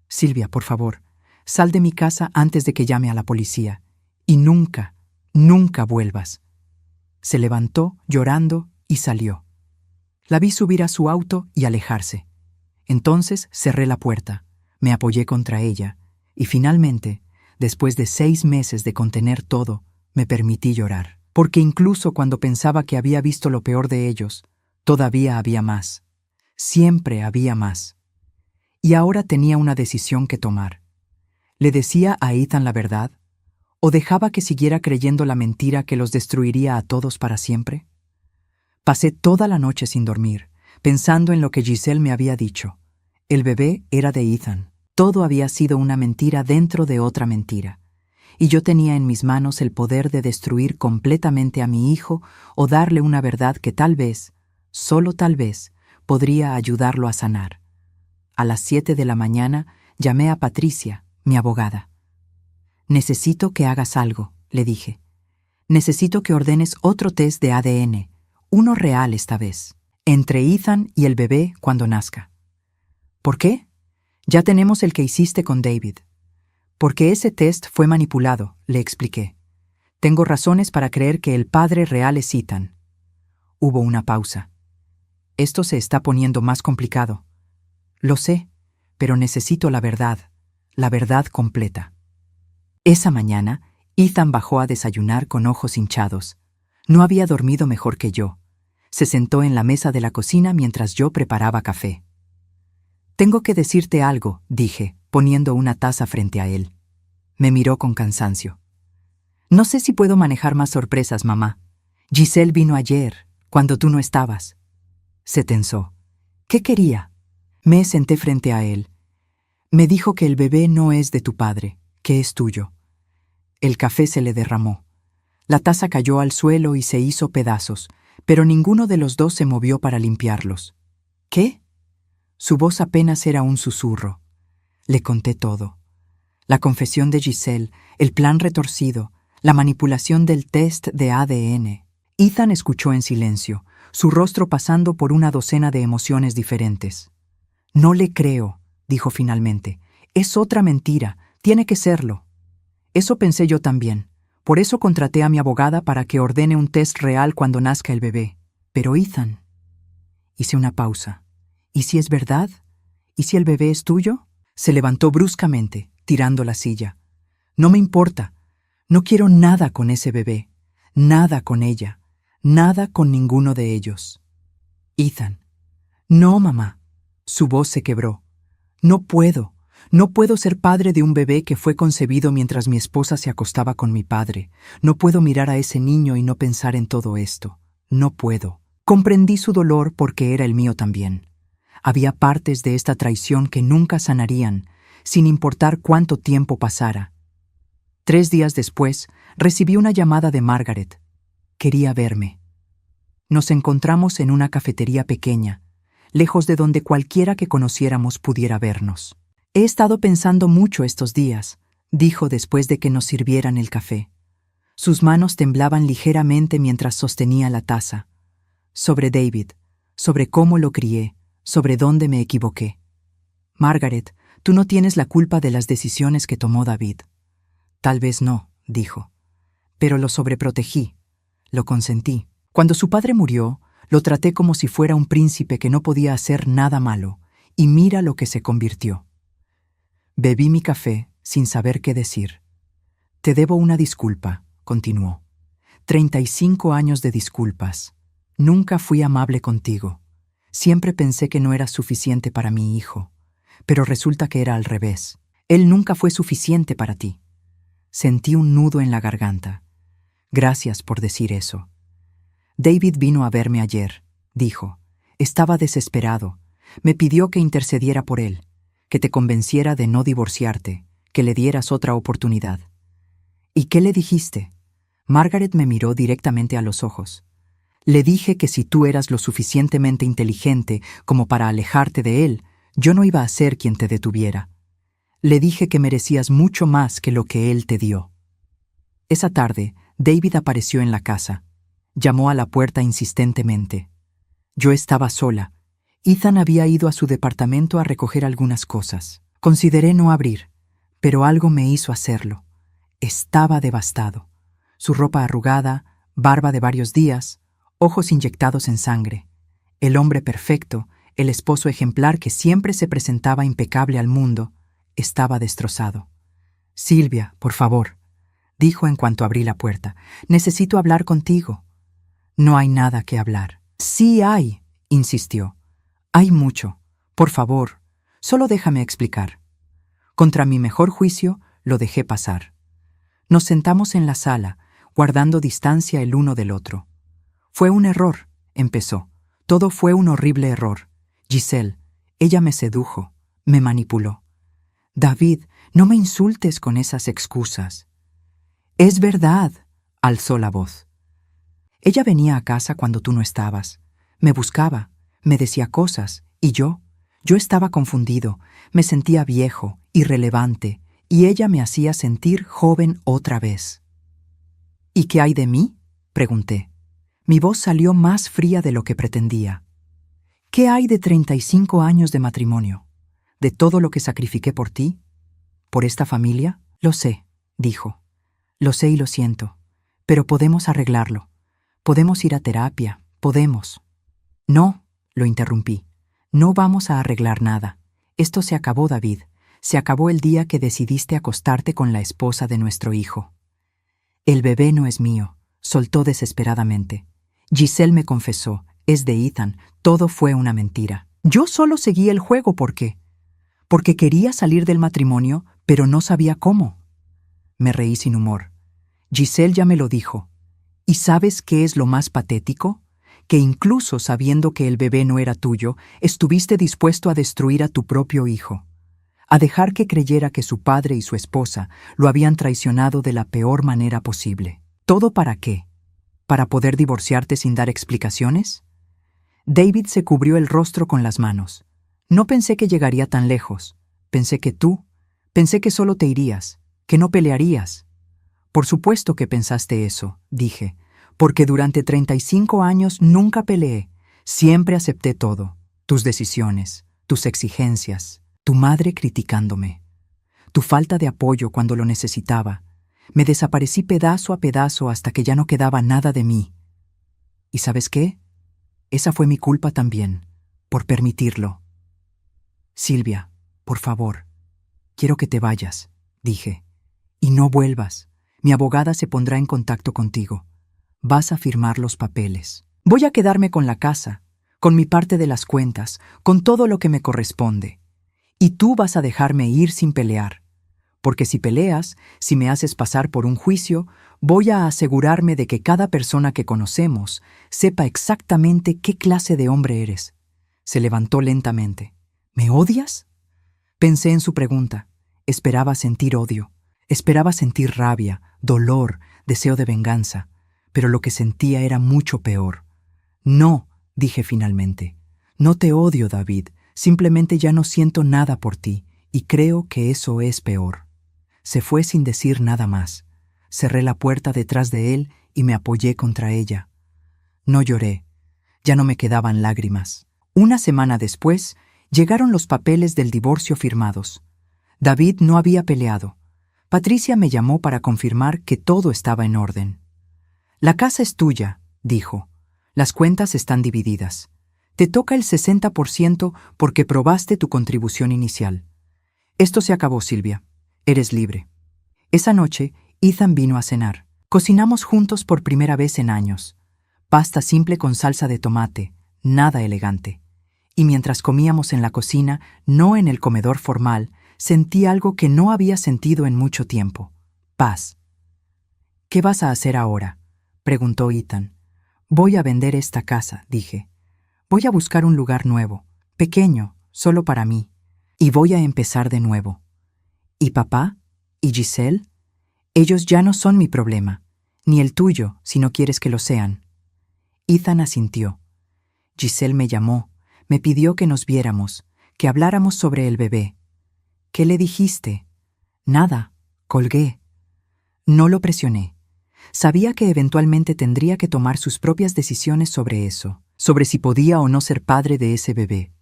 Silvia, por favor, sal de mi casa antes de que llame a la policía. Y nunca, nunca vuelvas. Se levantó, llorando, y salió. La vi subir a su auto y alejarse. Entonces cerré la puerta, me apoyé contra ella, y finalmente, después de 6 meses de contener todo, me permití llorar. Porque incluso cuando pensaba que había visto lo peor de ellos, todavía había más. Siempre había más. Y ahora tenía una decisión que tomar. ¿Le decía a Ethan la verdad? ¿O dejaba que siguiera creyendo la mentira que los destruiría a todos para siempre? Pasé toda la noche sin dormir, pensando en lo que Giselle me había dicho. El bebé era de Ethan. Todo había sido una mentira dentro de otra mentira. Y yo tenía en mis manos el poder de destruir completamente a mi hijo o darle una verdad que tal vez, solo tal vez, podría ayudarlo a sanar. A las 7 de la mañana llamé a Patricia, mi abogada. Necesito que hagas algo, le dije. Necesito que ordenes otro test de ADN, uno real esta vez, entre Ethan y el bebé cuando nazca. ¿Por qué? Ya tenemos el que hiciste con David. Porque ese test fue manipulado, le expliqué. Tengo razones para creer que el padre real es Ethan. Hubo una pausa. Esto se está poniendo más complicado. Lo sé, pero necesito la verdad completa. Esa mañana, Ethan bajó a desayunar con ojos hinchados. No había dormido mejor que yo. Se sentó en la mesa de la cocina mientras yo preparaba café. Tengo que decirte algo, dije, poniendo una taza frente a él. Me miró con cansancio. No sé si puedo manejar más sorpresas, mamá. Giselle vino ayer, cuando tú no estabas. Se tensó. ¿Qué quería? Me senté frente a él. Me dijo que el bebé no es de tu padre, que es tuyo. El café se le derramó. La taza cayó al suelo y se hizo pedazos, pero ninguno de los dos se movió para limpiarlos. ¿Qué? Su voz apenas era un susurro. Le conté todo. La confesión de Giselle, el plan retorcido, la manipulación del test de ADN. Ethan escuchó en silencio, su rostro pasando por una docena de emociones diferentes. No le creo, dijo finalmente. Es otra mentira, tiene que serlo. Eso pensé yo también. Por eso contraté a mi abogada para que ordene un test real cuando nazca el bebé. Pero Ethan... Hice una pausa. ¿Y si es verdad? ¿Y si el bebé es tuyo? Se levantó bruscamente, tirando la silla. No me importa. No quiero nada con ese bebé. Nada con ella. Nada con ninguno de ellos. Ethan. No, mamá. Su voz se quebró. No puedo. No puedo ser padre de un bebé que fue concebido mientras mi esposa se acostaba con mi padre. No puedo mirar a ese niño y no pensar en todo esto. No puedo. Comprendí su dolor porque era el mío también. Había partes de esta traición que nunca sanarían, sin importar cuánto tiempo pasara. 3 días después, recibí una llamada de Margaret. Quería verme. Nos encontramos en una cafetería pequeña, lejos de donde cualquiera que conociéramos pudiera vernos. He estado pensando mucho estos días, dijo después de que nos sirvieran el café. Sus manos temblaban ligeramente mientras sostenía la taza. Sobre David, sobre cómo lo crié, sobre dónde me equivoqué. Margaret, tú no tienes la culpa de las decisiones que tomó David. Tal vez no, dijo. Pero lo sobreprotegí, lo consentí. Cuando su padre murió, lo traté como si fuera un príncipe que no podía hacer nada malo, y mira lo que se convirtió. Bebí mi café sin saber qué decir. Te debo una disculpa, continuó. 35 años de disculpas. Nunca fui amable contigo. Siempre pensé que no eras suficiente para mi hijo, pero resulta que era al revés. Él nunca fue suficiente para ti. Sentí un nudo en la garganta. Gracias por decir eso. David vino a verme ayer, dijo. Estaba desesperado. Me pidió que intercediera por él, que te convenciera de no divorciarte, que le dieras otra oportunidad. ¿Y qué le dijiste? Margaret me miró directamente a los ojos. Le dije que si tú eras lo suficientemente inteligente como para alejarte de él, yo no iba a ser quien te detuviera. Le dije que merecías mucho más que lo que él te dio. Esa tarde, David apareció en la casa. Llamó a la puerta insistentemente. Yo estaba sola. Ethan había ido a su departamento a recoger algunas cosas. Consideré no abrir, pero algo me hizo hacerlo. Estaba devastado. Su ropa arrugada, barba de varios días, ojos inyectados en sangre. El hombre perfecto, el esposo ejemplar que siempre se presentaba impecable al mundo, estaba destrozado. «Silvia, por favor», dijo en cuanto abrí la puerta. «Necesito hablar contigo». «No hay nada que hablar». «Sí hay», insistió. «Hay mucho. Por favor, solo déjame explicar». Contra mi mejor juicio, lo dejé pasar. Nos sentamos en la sala, guardando distancia el uno del otro. «Fue un error», empezó. «Todo fue un horrible error. Giselle, ella me sedujo, me manipuló». «David, no me insultes con esas excusas». «Es verdad», alzó la voz. «Ella venía a casa cuando tú no estabas. Me buscaba, me decía cosas, y yo estaba confundido, me sentía viejo, irrelevante, y ella me hacía sentir joven otra vez». «¿Y qué hay de mí?», pregunté. Mi voz salió más fría de lo que pretendía. «¿Qué hay de 35 años de matrimonio? ¿De todo lo que sacrifiqué por ti? ¿Por esta familia?» «Lo sé», dijo. «Lo sé y lo siento. Pero podemos arreglarlo. Podemos ir a terapia. Podemos». «No», lo interrumpí. «No vamos a arreglar nada. Esto se acabó, David. Se acabó el día que decidiste acostarte con la esposa de nuestro hijo». «El bebé no es mío», soltó desesperadamente. «Giselle me confesó. Es de Ethan. Todo fue una mentira. Yo solo seguí el juego porque quería salir del matrimonio, pero no sabía cómo». Me reí sin humor. «Giselle ya me lo dijo. ¿Y sabes qué es lo más patético? Que incluso sabiendo que el bebé no era tuyo, estuviste dispuesto a destruir a tu propio hijo, a dejar que creyera que su padre y su esposa lo habían traicionado de la peor manera posible. ¿Todo para qué? ¿Para poder divorciarte sin dar explicaciones?» David se cubrió el rostro con las manos. «No pensé que llegaría tan lejos. Pensé que solo te irías, que no pelearías». «Por supuesto que pensaste eso», dije, «porque durante 35 años nunca peleé. Siempre acepté todo. Tus decisiones, tus exigencias, tu madre criticándome, tu falta de apoyo cuando lo necesitaba. Me desaparecí pedazo a pedazo hasta que ya no quedaba nada de mí. ¿Y sabes qué? Esa fue mi culpa también, por permitirlo». «Silvia, por favor, quiero que te vayas», dije, «y no vuelvas. Mi abogada se pondrá en contacto contigo. Vas a firmar los papeles. Voy a quedarme con la casa, con mi parte de las cuentas, con todo lo que me corresponde. Y tú vas a dejarme ir sin pelear. Porque si peleas, si me haces pasar por un juicio, voy a asegurarme de que cada persona que conocemos sepa exactamente qué clase de hombre eres. Se levantó lentamente. ¿Me odias? Pensé en su pregunta. Esperaba sentir odio. Esperaba sentir rabia, dolor, deseo de venganza. Pero lo que sentía era mucho peor. No, dije finalmente. No te odio, David. Simplemente ya no siento nada por ti, y creo que eso es peor. Se fue sin decir nada más. Cerré la puerta detrás de él y me apoyé contra ella. No lloré. Ya no me quedaban lágrimas. Una semana después, llegaron los papeles del divorcio firmados. David no había peleado. Patricia me llamó para confirmar que todo estaba en orden. La casa es tuya, dijo. Las cuentas están divididas. Te toca el 60% porque probaste tu contribución inicial. Esto se acabó, Silvia. Eres libre. Esa noche, Ethan vino a cenar. Cocinamos juntos por primera vez en años. Pasta simple con salsa de tomate, nada elegante. Y mientras comíamos en la cocina, no en el comedor formal, sentí algo que no había sentido en mucho tiempo. Paz. ¿Qué vas a hacer ahora?, preguntó Ethan. Voy a vender esta casa, dije. Voy a buscar un lugar nuevo, pequeño, solo para mí. Y voy a empezar de nuevo. ¿Y papá? ¿Y Giselle? Ellos ya no son mi problema, ni el tuyo, si no quieres que lo sean. Ethan asintió. Giselle me llamó, me pidió que nos viéramos, que habláramos sobre el bebé. ¿Qué le dijiste? Nada, colgué. No lo presioné. Sabía que eventualmente tendría que tomar sus propias decisiones sobre eso, sobre si podía o no ser padre de ese bebé.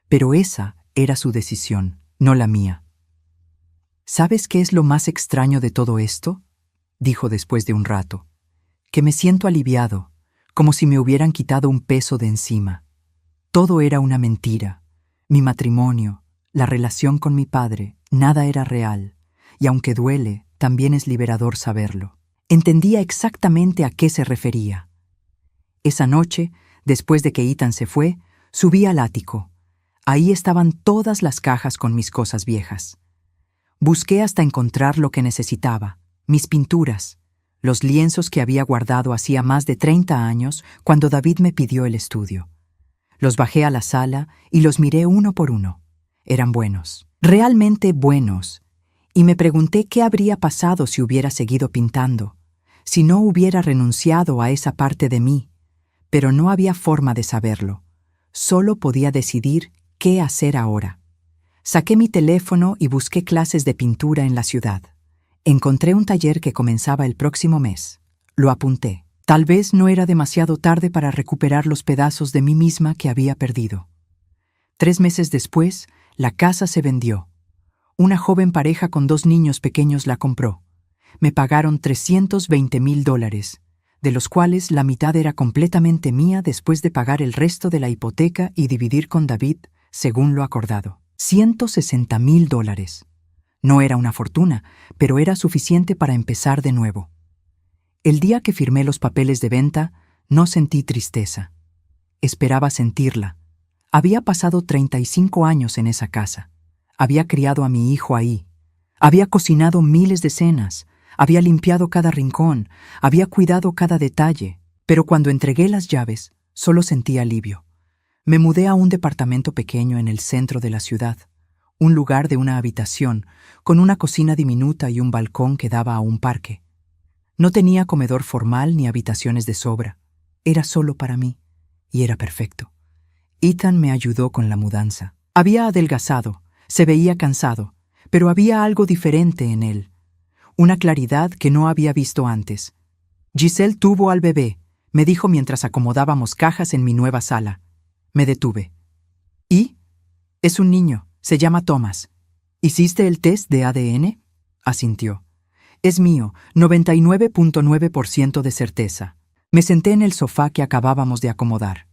Pero esa era su decisión, no la mía. ¿Sabes qué es lo más extraño de todo esto?, dijo después de un rato. Que me siento aliviado, como si me hubieran quitado un peso de encima. Todo era una mentira. Mi matrimonio, la relación con mi padre, nada era real. Y aunque duele, también es liberador saberlo. Entendía exactamente a qué se refería. Esa noche, después de que Ethan se fue, subí al ático. Ahí estaban todas las cajas con mis cosas viejas. Busqué hasta encontrar lo que necesitaba, mis pinturas, los lienzos que había guardado hacía más de 30 años cuando David me pidió el estudio. Los bajé a la sala y los miré uno por uno. Eran buenos, realmente buenos, y me pregunté qué habría pasado si hubiera seguido pintando, si no hubiera renunciado a esa parte de mí, pero no había forma de saberlo. Solo podía decidir qué hacer ahora. Saqué mi teléfono y busqué clases de pintura en la ciudad. Encontré un taller que comenzaba el próximo mes. Lo apunté. Tal vez no era demasiado tarde para recuperar los pedazos de mí misma que había perdido. 3 meses después, la casa se vendió. Una joven pareja con 2 niños pequeños la compró. Me pagaron $320,000, de los cuales la mitad era completamente mía después de pagar el resto de la hipoteca y dividir con David, según lo acordado. $160,000. No era una fortuna, pero era suficiente para empezar de nuevo. El día que firmé los papeles de venta, no sentí tristeza. Esperaba sentirla. Había pasado 35 años en esa casa. Había criado a mi hijo ahí. Había cocinado miles de cenas. Había limpiado cada rincón. Había cuidado cada detalle. Pero cuando entregué las llaves, solo sentí alivio. Me mudé a un departamento pequeño en el centro de la ciudad, un lugar de una habitación, con una cocina diminuta y un balcón que daba a un parque. No tenía comedor formal ni habitaciones de sobra. Era solo para mí, y era perfecto. Ethan me ayudó con la mudanza. Había adelgazado, se veía cansado, pero había algo diferente en él. Una claridad que no había visto antes. Giselle tuvo al bebé, me dijo mientras acomodábamos cajas en mi nueva sala. Me detuve. ¿Y? Es un niño, se llama Thomas. ¿Hiciste el test de ADN? Asintió. Es mío, 99.9% de certeza. Me senté en el sofá que acabábamos de acomodar.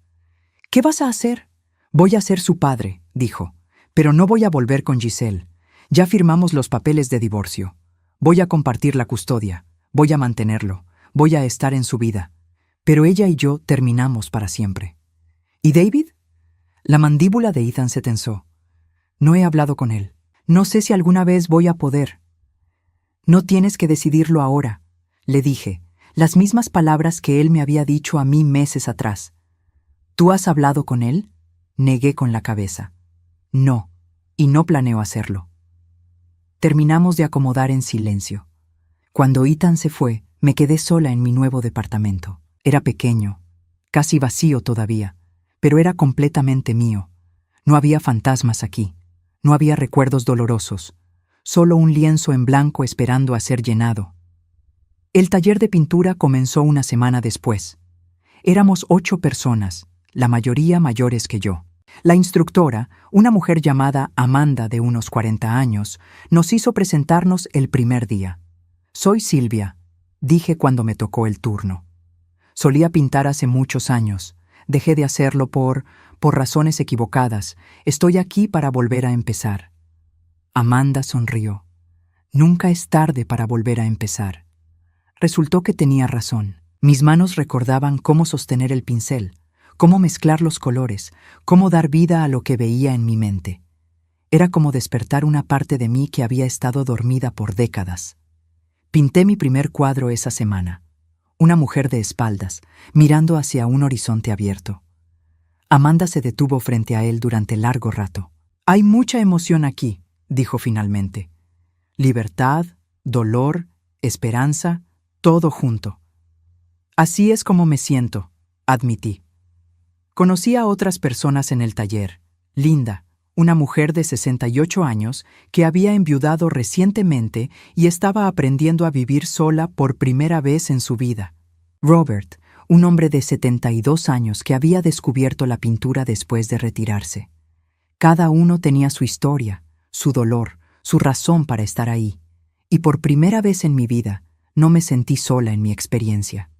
¿Qué vas a hacer? Voy a ser su padre, dijo. Pero no voy a volver con Giselle. Ya firmamos los papeles de divorcio. Voy a compartir la custodia. Voy a mantenerlo. Voy a estar en su vida. Pero ella y yo terminamos para siempre. ¿Y David? La mandíbula de Ethan se tensó. No he hablado con él. No sé si alguna vez voy a poder. No tienes que decidirlo ahora, le dije, las mismas palabras que él me había dicho a mí meses atrás. ¿Tú has hablado con él? Negué con la cabeza. No, y no planeo hacerlo. Terminamos de acomodar en silencio. Cuando Ethan se fue, me quedé sola en mi nuevo departamento. Era pequeño, casi vacío todavía, pero era completamente mío. No había fantasmas aquí, no había recuerdos dolorosos, solo un lienzo en blanco esperando a ser llenado. El taller de pintura comenzó una semana después. Éramos 8 personas, la mayoría mayores que yo. La instructora, una mujer llamada Amanda de unos 40 años, nos hizo presentarnos el primer día. Soy Silvia, dije cuando me tocó el turno. Solía pintar hace muchos años. Dejé de hacerlo por razones equivocadas. Estoy aquí para volver a empezar. Amanda sonrió. Nunca es tarde para volver a empezar. Resultó que tenía razón. Mis manos recordaban cómo sostener el pincel, cómo mezclar los colores, cómo dar vida a lo que veía en mi mente. Era como despertar una parte de mí que había estado dormida por décadas. Pinté mi primer cuadro esa semana. Una mujer de espaldas, mirando hacia un horizonte abierto. Amanda se detuvo frente a él durante largo rato. «Hay mucha emoción aquí», dijo finalmente. «Libertad, dolor, esperanza, todo junto». «Así es como me siento», admití. Conocí a otras personas en el taller. Linda, una mujer de 68 años que había enviudado recientemente y estaba aprendiendo a vivir sola por primera vez en su vida. Robert, un hombre de 72 años que había descubierto la pintura después de retirarse. Cada uno tenía su historia, su dolor, su razón para estar ahí, y por primera vez en mi vida no me sentí sola en mi experiencia.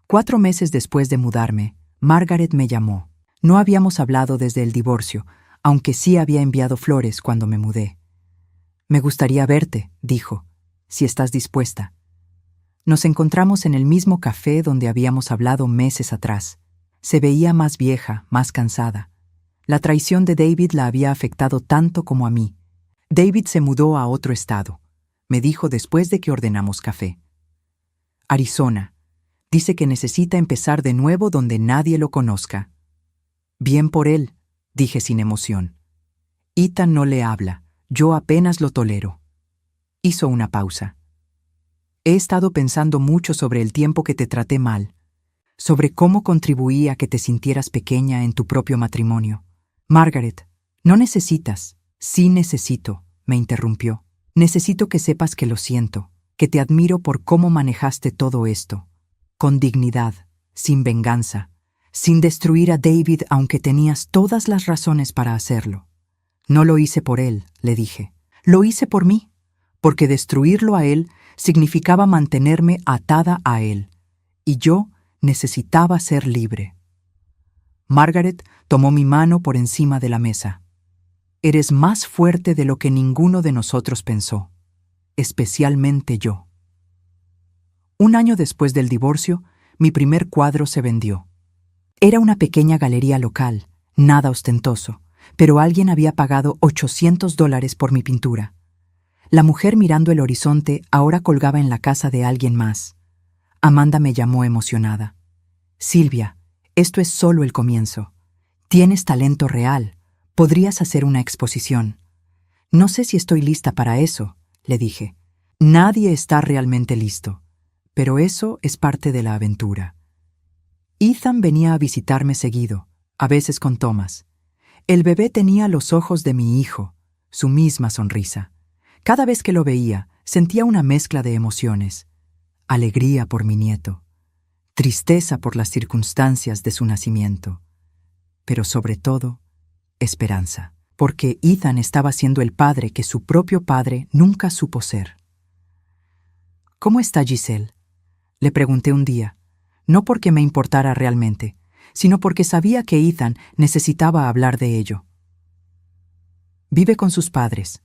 4 meses después de mudarme, Margaret me llamó. No habíamos hablado desde el divorcio, aunque sí había enviado flores cuando me mudé. «Me gustaría verte», dijo, «si estás dispuesta». Nos encontramos en el mismo café donde habíamos hablado meses atrás. Se veía más vieja, más cansada. La traición de David la había afectado tanto como a mí. David se mudó a otro estado, me dijo después de que ordenamos café. Arizona. Dice que necesita empezar de nuevo donde nadie lo conozca. Bien por él, dije sin emoción. Ethan no le habla, yo apenas lo tolero. Hizo una pausa. He estado pensando mucho sobre el tiempo que te traté mal, sobre cómo contribuí a que te sintieras pequeña en tu propio matrimonio. Margaret, no necesitas, sí necesito, me interrumpió. Necesito que sepas que lo siento, que te admiro por cómo manejaste todo esto. Con dignidad, sin venganza, sin destruir a David aunque tenías todas las razones para hacerlo. No lo hice por él, le dije. Lo hice por mí, porque destruirlo a él significaba mantenerme atada a él, y yo necesitaba ser libre. Margaret tomó mi mano por encima de la mesa. Eres más fuerte de lo que ninguno de nosotros pensó, especialmente yo. 1 año después del divorcio, mi primer cuadro se vendió. Era una pequeña galería local, nada ostentoso, pero alguien había pagado $800 por mi pintura. La mujer mirando el horizonte ahora colgaba en la casa de alguien más. Amanda me llamó emocionada. «Silvia, esto es solo el comienzo. Tienes talento real. Podrías hacer una exposición». «No sé si estoy lista para eso», le dije. «Nadie está realmente listo, pero eso es parte de la aventura». Ethan venía a visitarme seguido, a veces con Thomas. El bebé tenía los ojos de mi hijo, su misma sonrisa. Cada vez que lo veía, sentía una mezcla de emociones. Alegría por mi nieto, tristeza por las circunstancias de su nacimiento, pero sobre todo, esperanza, porque Ethan estaba siendo el padre que su propio padre nunca supo ser. «¿Cómo está Giselle?», le pregunté un día, no porque me importara realmente, sino porque sabía que Ethan necesitaba hablar de ello. «Vive con sus padres.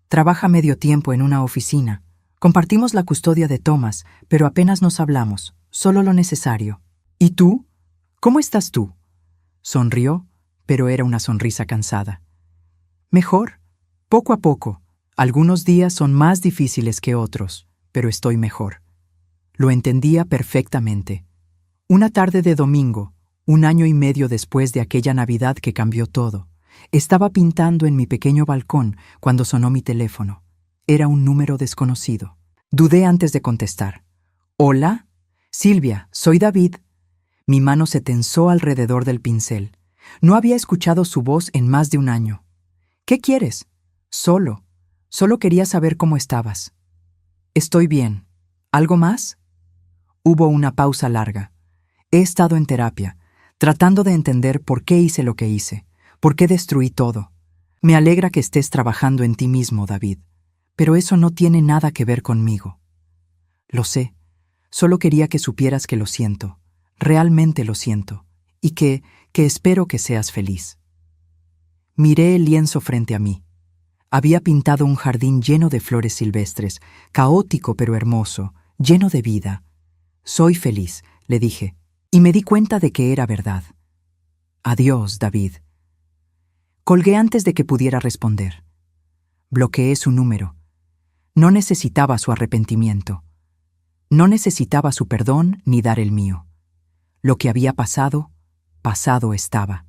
Trabaja medio tiempo en una oficina. Compartimos la custodia de Thomas, pero apenas nos hablamos, solo lo necesario. ¿Y tú? ¿Cómo estás tú?». Sonrió, pero era una sonrisa cansada. Mejor. Poco a poco. Algunos días son más difíciles que otros, pero estoy mejor. Lo entendía perfectamente. Una tarde de domingo, 1 año y medio después de aquella Navidad que cambió todo, estaba pintando en mi pequeño balcón cuando sonó mi teléfono. Era un número desconocido. Dudé antes de contestar. ¿Hola? Silvia, soy David. Mi mano se tensó alrededor del pincel. No había escuchado su voz en más de 1 año. ¿Qué quieres? Solo quería saber cómo estabas. Estoy bien. ¿Algo más? Hubo una pausa larga. He estado en terapia, tratando de entender por qué hice lo que hice, por qué destruí todo. Me alegra que estés trabajando en ti mismo, David, pero eso no tiene nada que ver conmigo. Lo sé. Solo quería que supieras que lo siento, realmente lo siento, y que espero que seas feliz. Miré el lienzo frente a mí. Había pintado un jardín lleno de flores silvestres, caótico pero hermoso, lleno de vida. Soy feliz, le dije, y me di cuenta de que era verdad. Adiós, David. Colgué antes de que pudiera responder. Bloqueé su número. No necesitaba su arrepentimiento. No necesitaba su perdón ni dar el mío. Lo que había pasado, pasado estaba.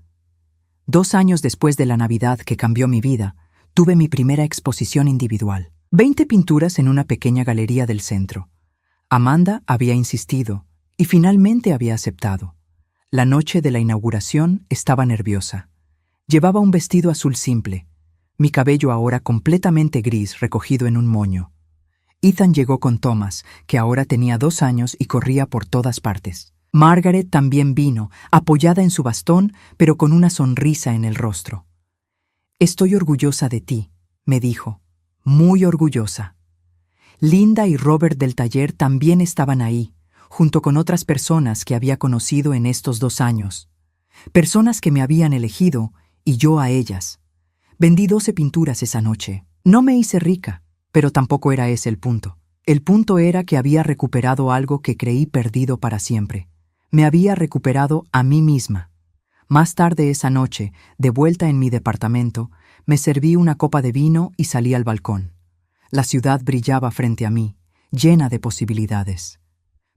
2 años después de la Navidad que cambió mi vida, tuve mi primera exposición individual. 20 pinturas en una pequeña galería del centro. Amanda había insistido y finalmente había aceptado. La noche de la inauguración estaba nerviosa. Llevaba un vestido azul simple, mi cabello ahora completamente gris recogido en un moño. Ethan llegó con Thomas, que ahora tenía 2 años y corría por todas partes. Margaret también vino, apoyada en su bastón, pero con una sonrisa en el rostro. «Estoy orgullosa de ti», me dijo, muy orgullosa. Linda y Robert del taller también estaban ahí, junto con otras personas que había conocido en estos 2 años. Personas que me habían elegido y yo a ellas. Vendí 12 pinturas esa noche. No me hice rica, pero tampoco era ese el punto. El punto era que había recuperado algo que creí perdido para siempre. Me había recuperado a mí misma. Más tarde esa noche, de vuelta en mi departamento, me serví una copa de vino y salí al balcón. La ciudad brillaba frente a mí, llena de posibilidades.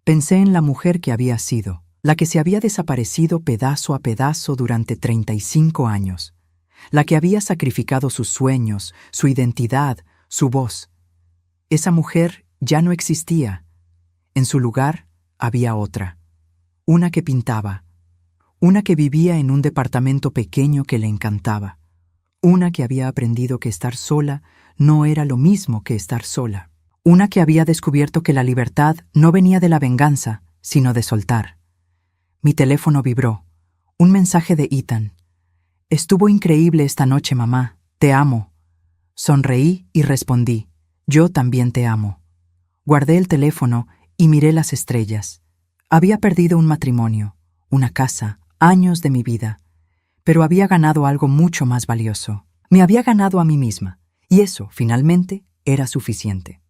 Pensé en la mujer que había sido, la que se había desaparecido pedazo a pedazo durante 35 años, la que había sacrificado sus sueños, su identidad, su voz. Esa mujer ya no existía. En su lugar había otra, una que pintaba, una que vivía en un departamento pequeño que le encantaba, una que había aprendido que estar sola no era lo mismo que estar sola, una que había descubierto que la libertad no venía de la venganza, sino de soltar. Mi teléfono vibró. Un mensaje de Ethan. «Estuvo increíble esta noche, mamá. Te amo». Sonreí y respondí. «Yo también te amo». Guardé el teléfono y miré las estrellas. Había perdido un matrimonio, una casa, años de mi vida, pero había ganado algo mucho más valioso. Me había ganado a mí misma, y eso, finalmente, era suficiente.